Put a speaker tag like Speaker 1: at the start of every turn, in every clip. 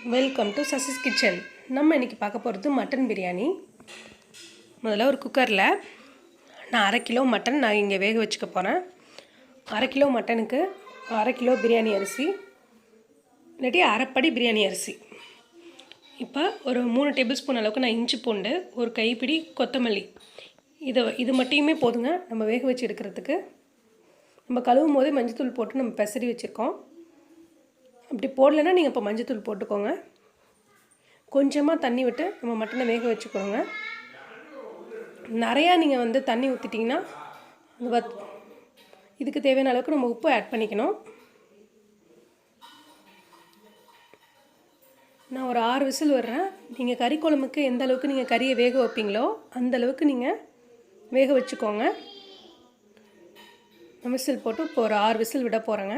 Speaker 1: Welcome to Sasi's kitchen. நம்ம இன்றைக்கி பார்க்க போகிறது மட்டன் பிரியாணி. முதல்ல ஒரு குக்கரில் நான் 1/2 கிலோ மட்டன் நான் இங்கே வேக வச்சுக்க போகிறேன். 1/2 கிலோ மட்டனுக்கு 1/2 கிலோ பிரியாணி அரிசி, இல்லாட்டி அரைப்படி பிரியாணி அரிசி. இப்போ ஒரு 3 டேபிள் ஸ்பூன் அளவுக்கு நான் இஞ்சி பூண்டு, ஒரு கைப்பிடி கொத்தமல்லி, இது மட்டுமே போதுங்க நம்ம வேக வச்சு எடுக்கிறதுக்கு. நம்ம கழுவும் போதே மஞ்சத்தூள் போட்டு நம்ம பெசரி வச்சுருக்கோம். அப்படி போடலைன்னா நீங்கள் இப்போ மஞ்சத்தூள் போட்டுக்கோங்க. கொஞ்சமாக தண்ணி விட்டு நம்ம மட்டனை வேக வச்சுக்கோங்க. நிறையா நீங்கள் தண்ணி ஊற்றிட்டிங்கன்னா இதுக்கு தேவையான அளவுக்கு நம்ம உப்பு ஆட் பண்ணிக்கணும். நான் ஒரு 6 விசில் விடுறேன். நீங்கள் கறி குழம்புக்கு எந்த அளவுக்கு நீங்கள் கறியை வேக வைப்பீங்களோ அந்தளவுக்கு நீங்கள் வேக வச்சுக்கோங்க. விசில் போட்டு இப்போ ஒரு 6 விசில் விட போகிறேங்க.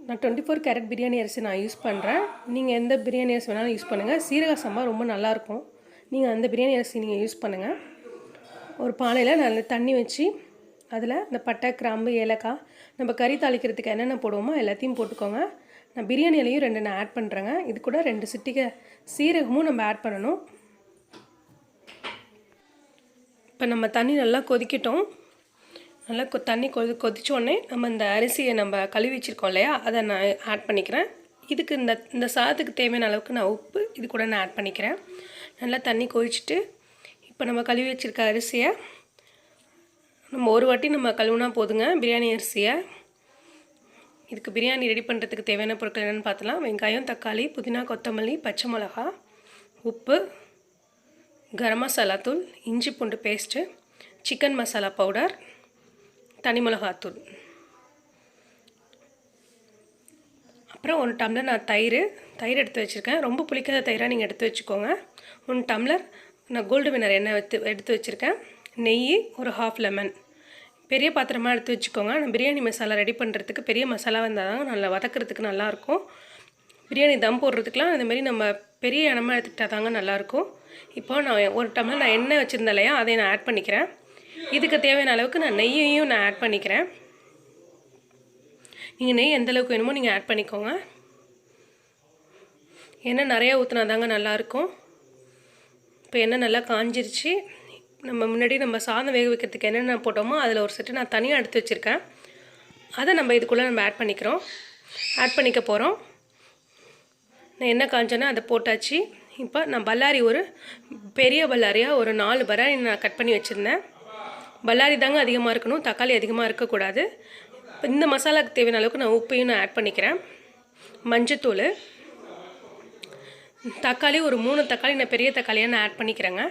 Speaker 1: நான் 24 கேரட் பிரியாணி அரிசி நான் யூஸ் பண்ணுறேன். நீங்கள் எந்த பிரியாணி அரிசி வேணாலும் யூஸ் பண்ணுங்கள். சீரக சம்பா ரொம்ப நல்லாயிருக்கும். நீங்கள் அந்த பிரியாணி அரிசி நீங்கள் யூஸ் பண்ணுங்கள். ஒரு பானையில் நல்ல தண்ணி வச்சு அதில் இந்த பட்டை, கிராம்பு, ஏலக்காய், நம்ம கறி தாளிக்கிறதுக்கு என்னென்ன போடுவோமோ எல்லாத்தையும் போட்டுக்கோங்க. நான் பிரியாணிலையும் 2 நான் ஆட் பண்ணுறேங்க. இது கூட 2 சிட்டிகை சீரகமும் நம்ம ஆட் பண்ணணும். இப்போ நம்ம தண்ணி நல்லா கொதிக்கட்டும். நல்லா தண்ணி கொதிச்சோடனே நம்ம இந்த அரிசியை நம்ம கழுவி வச்சுருக்கோம் இல்லையா, அதை நான் ஆட் பண்ணிக்கிறேன். இதுக்கு இந்த சாதத்துக்கு தேவையான அளவுக்கு நான் உப்பு இது கூட நான் ஆட் பண்ணிக்கிறேன். நல்லா தண்ணி கொதிச்சுட்டு இப்போ நம்ம கழுவி வச்சுருக்க அரிசியை நம்ம ஒரு வாட்டி நம்ம கழுவுனா போதுங்க பிரியாணி அரிசியை. இதுக்கு பிரியாணி ரெடி பண்ணுறதுக்கு தேவையான பொருட்கள் என்னென்னு பார்த்தலாம். வெங்காயம், தக்காளி, புதினா, கொத்தமல்லி, பச்சை மிளகா, உப்பு, கரம் மசாலா தூள், இஞ்சி பூண்டு பேஸ்ட்டு, சிக்கன் மசாலா பவுடர், தனி மிளகாத்தூள், அப்புறம் 1 டம்ளர் நான் தயிர் எடுத்து வச்சுருக்கேன். ரொம்ப புளிக்காத தயிராக நீங்கள் எடுத்து வச்சுக்கோங்க. 1 டம்ளர் நான் கோல்டு வினர் எண்ணெய் எடுத்து வச்சுருக்கேன். நெய், ஒரு 1/2 லெமன். பெரிய பாத்திரமாக எடுத்து வச்சுக்கோங்க. நான் பிரியாணி மசாலா ரெடி பண்ணுறதுக்கு பெரிய மசாலா வந்தால் தான் நல்லா வதக்கிறதுக்கு நல்லாயிருக்கும். பிரியாணி தம் போடுறதுக்கெலாம் இந்தமாரி நம்ம பெரிய எண்ணமாக எடுத்துக்கிட்டால் தாங்க நல்லாயிருக்கும். இப்போ நான் 1 டம்ளர் நான் எண்ணெய் வச்சுருந்தேன் இல்லையா, அதை நான் ஆட் பண்ணிக்கிறேன். இதுக்கு தேவையான அளவுக்கு நான் நெய்யையும் நான் ஆட் பண்ணிக்கிறேன். நீங்கள் நெய் எந்த அளவுக்கு வேணுமோ நீங்கள் ஆட் பண்ணிக்கோங்க. எண்ணெய் நிறையா ஊற்றினா தாங்க நல்லாயிருக்கும். இப்போ எண்ணெய் நல்லா காஞ்சிருச்சு. நம்ம முன்னாடி நம்ம சாதம் வேக வைக்கிறதுக்கு என்னென்ன போட்டோமோ அதில் ஒரு செட்டு நான் தனியாக எடுத்து வச்சுருக்கேன். அதை நம்ம இதுக்குள்ளே நம்ம ஆட் பண்ணிக்க போகிறோம். நான் எண்ணெய் காஞ்சோன்னே அதை போட்டாச்சு. இப்போ நான் பல்லாரி, ஒரு பெரிய பல்லாரியாக ஒரு 4 பல்லாரி நான் கட் பண்ணி வச்சுருந்தேன். பல்லாரி தாங்க அதிகமாக இருக்கணும், தக்காளி அதிகமாக இருக்கக்கூடாது. இப்போ இந்த மசாலாவுக்கு தேவையான அளவுக்கு நான் உப்பையும் நான் ஆட் பண்ணிக்கிறேன். மஞ்சத்தூள், தக்காளி ஒரு 3 தக்காளி நான் பெரிய தக்காளியாக நான் ஆட் பண்ணிக்கிறேங்க.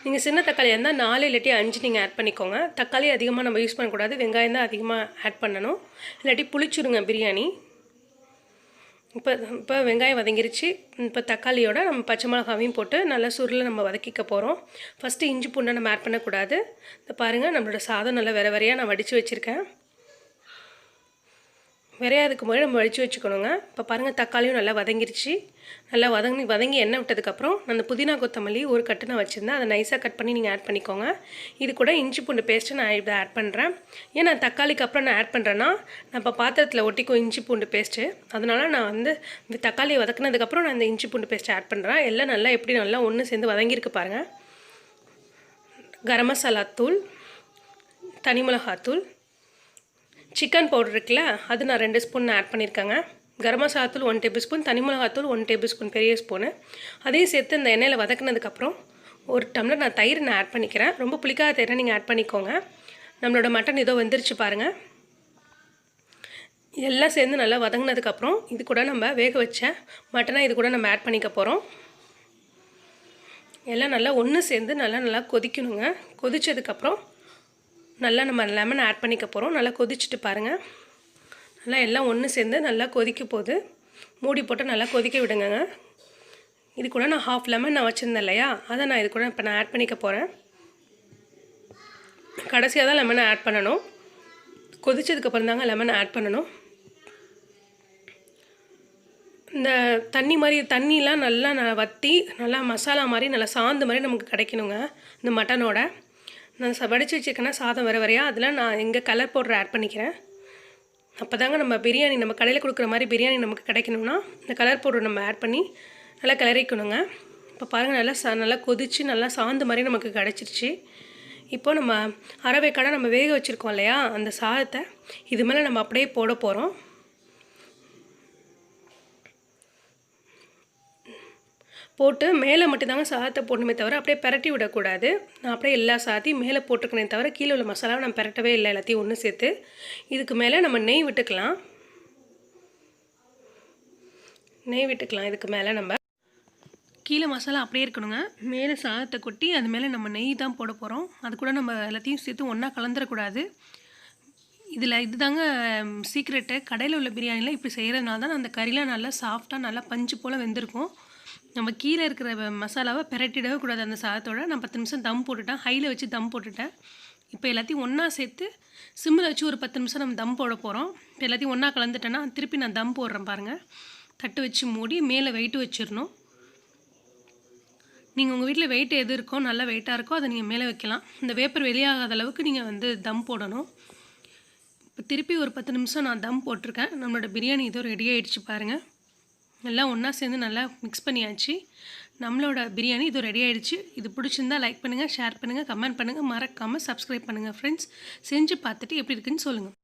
Speaker 1: நீங்கள் சின்ன தக்காளியாக இருந்தால் 4 இல்லாட்டி 5 நீங்கள் ஆட் பண்ணிக்கோங்க. தக்காளி அதிகமாக நம்ம யூஸ் பண்ணக்கூடாது, வெங்காயம் தான் அதிகமாக ஆட் பண்ணணும், இல்லாட்டி புளிச்சுடுங்க பிரியாணி. இப்போ வெங்காயம் வதங்கிருச்சு. இப்போ தக்காளியோட நம்ம பச்சை மிளகாவையும் போட்டு நல்லா சுருளை நம்ம வதக்கிக்க போகிறோம். ஃபஸ்ட்டு இஞ்சி பூண்டை நம்ம ஆட் பண்ணக்கூடாது. இப்போ பாருங்கள், நம்மளோட சாதம் நல்லா வரையாக நான் வடித்து வச்சுருக்கேன். விரையாதுக்கு முன்னாடி நம்ம வடித்து வச்சுக்கணுங்க. இப்போ பாருங்கள், தக்காளியும் நல்லா வதங்கிருச்சு. நல்லா வதங்கி எண்ணெய் விட்டதுக்கப்புறம் அந்த புதினா கொத்தமல்லி ஒரு கட்டு நான் வச்சுருந்தேன், அதை நைஸாக கட் பண்ணி நீங்கள் ஆட் பண்ணிக்கோங்க. இது கூட இஞ்சி பூண்டு பேஸ்ட்டு நான் இதை ஆட் பண்ணுறேன். ஏன்னா தக்காளிக்கு அப்புறம் நான் ஆட் பண்ணுறேன்னா நான் இப்போ பாத்திரத்தில் ஒட்டிக்கும் இஞ்சி பூண்டு பேஸ்ட்டு. அதனால் நான் இந்த தக்காளியை வதக்குனதுக்கப்புறம் நான் இந்த இஞ்சி பூண்டு பேஸ்ட்டை ஆட் பண்ணுறேன். எல்லாம் நல்லா எப்படி நல்லா ஒன்று சேர்ந்து வதங்கியிருக்கு பாருங்கள். கரம் மசாலா தூள், தனி மிளகாத்தூள், சிக்கன் பவுடர் இருக்குல்ல, அது நான் 2 ஸ்பூன் நான் ஆட் பண்ணியிருக்கேங்க. கரம் மசாலா தூள் 1 டேபிள் ஸ்பூன், தனி மிளகாத்தூள் 1 டேபிள் ஸ்பூன் பெரிய ஸ்பூனு. அதையும் சேர்த்து இந்த எண்ணெயில் வதக்குனதுக்கப்புறம் 1 டம்ளர் நான் தயிர் நான் ஆட் பண்ணிக்கிறேன். ரொம்ப புளிக்காத தயிரை நீங்கள் ஆட் பண்ணிக்கோங்க. நம்மளோட மட்டன் இதோ வந்துருச்சு பாருங்கள். எல்லாம் சேர்ந்து நல்லா வதங்கினதுக்கப்புறம் இது கூட நம்ம வேக வச்ச மட்டனை இது கூட நம்ம ஆட் பண்ணிக்க போகிறோம். எல்லாம் நல்லா ஒன்று சேர்ந்து நல்லா கொதிக்கணுங்க. கொதித்ததுக்கப்புறம் நல்லா நம்ம லெமன் ஆட் பண்ணிக்க போகிறோம். நல்லா கொதிச்சுட்டு பாருங்கள், நல்லா எல்லாம் ஒன்று சேர்ந்து நல்லா கொதிக்க போகுது. மூடி போட்டு நல்லா கொதிக்க விடுங்க. இது கூட நான் 1/2 லெமன் நான் வச்சுருந்தேன் இல்லையா, அதை நான் இது கூட இப்போ நான் ஆட் பண்ணிக்க போகிறேன். கடைசியாக தான் லெமனை ஆட் பண்ணணும். கொதிச்சதுக்கப்புறம் தாங்க லெமனை ஆட் பண்ணணும். இந்த தண்ணிலாம் நல்லா வற்றி நல்லா மசாலா மாதிரி நல்லா சாந்து மாதிரி நமக்கு கிடைக்கணுங்க. இந்த மட்டனோட நான் வடித்து வச்சுருக்கேன்னா சாதம் வரையா அதில் நான் கலர் பவுடர் ஆட் பண்ணிக்கிறேன். அப்போ தாங்க நம்ம பிரியாணி நம்ம கடையில் கொடுக்குற மாதிரி பிரியாணி நமக்கு கிடைக்கணும்னா இந்த கலர் பவுடர் நம்ம ஆட் பண்ணி நல்லா கிளறிக்கணுங்க. இப்போ பாருங்கள் நல்லா கொதித்து நல்லா சாந்து மாதிரி நமக்கு கிடச்சிருச்சு. இப்போ நம்ம அரவேக்காடாக நம்ம வேக வச்சுருக்கோம் இல்லையா, அந்த சாதத்தை இது மேலே நம்ம அப்படியே போட போகிறோம். போட்டு மேலே மட்டும்தாங்க சாதத்தை போடணுமே தவிர அப்படியே பெரட்டி விடக்கூடாது. நான் அப்படியே எல்லா சாதத்தையும் மேலே போட்டுக்கணே தவிர கீழே உள்ள மசாலாவை நான் பெரட்டவே இல்லை, எல்லாத்தையும் ஒன்று சேர்த்து. இதுக்கு மேலே நம்ம நெய் விட்டுக்கலாம். இதுக்கு மேலே நம்ம கீழே மசாலா அப்படியே இருக்கணுங்க. மேலே சாதத்தை கொட்டி அது மேலே நம்ம நெய் தான் போட போகிறோம். அது கூட நம்ம எல்லாத்தையும் சேர்த்து ஒன்றா கலந்துடக்கூடாது. இதுதாங்க சீக்ரெட்டு. கடையில் உள்ள பிரியாணியில் இப்படி செய்கிறதுனால தான் அந்த கறிலாம் நல்லா சாஃப்டாக நல்லா பஞ்சு போல் வெந்திருக்கும். நம்ம கீழே இருக்கிற மசாலாவை பெரட்டிடவே கூடாது. அந்த சாதத்தோடு நான் 10 நிமிஷம் தம் போட்டுட்டேன், ஹையில் வச்சு தம் போட்டுட்டேன். இப்போ எல்லாத்தையும் ஒன்றா சேர்த்து சிம்மில் வச்சு ஒரு 10 நிமிஷம் நம்ம தம் போட போகிறோம். இப்போ எல்லாத்தையும் ஒன்றா கலந்துட்டேன்னா திருப்பி நான் தம் போடுறேன் பாருங்கள். தட்டு வச்சு மூடி மேலே வெயிட்டு வச்சிடணும். நீங்கள் உங்கள் வீட்டில் வெயிட் எது இருக்கோ, நல்லா வெயிட்டாக இருக்கோ அதை நீங்கள் மேலே வைக்கலாம். இந்த வேப்பர் வெளியாகாத அளவுக்கு நீங்கள் தம் போடணும். இப்போ திருப்பி ஒரு 10 நிமிஷம் நான் தம் போட்டிருக்கேன். நம்மளோட பிரியாணி இதோ ரெடி ஆகிடுச்சு பாருங்கள். எல்லாம் ஒன்றா சேர்ந்து நல்லா மிக்ஸ் பண்ணியாச்சு. நம்மளோட பிரியாணி இது ரெடி ஆகிடுச்சு. இது பிடிச்சிருந்தா லைக் பண்ணுங்கள், ஷேர் பண்ணுங்கள், கமெண்ட் பண்ணுங்கள், மறக்காமல் சப்ஸ்கிரைப் பண்ணுங்கள் ஃப்ரெண்ட்ஸ். செஞ்சு பார்த்துட்டு எப்படி இருக்குன்னு சொல்லுங்கள்.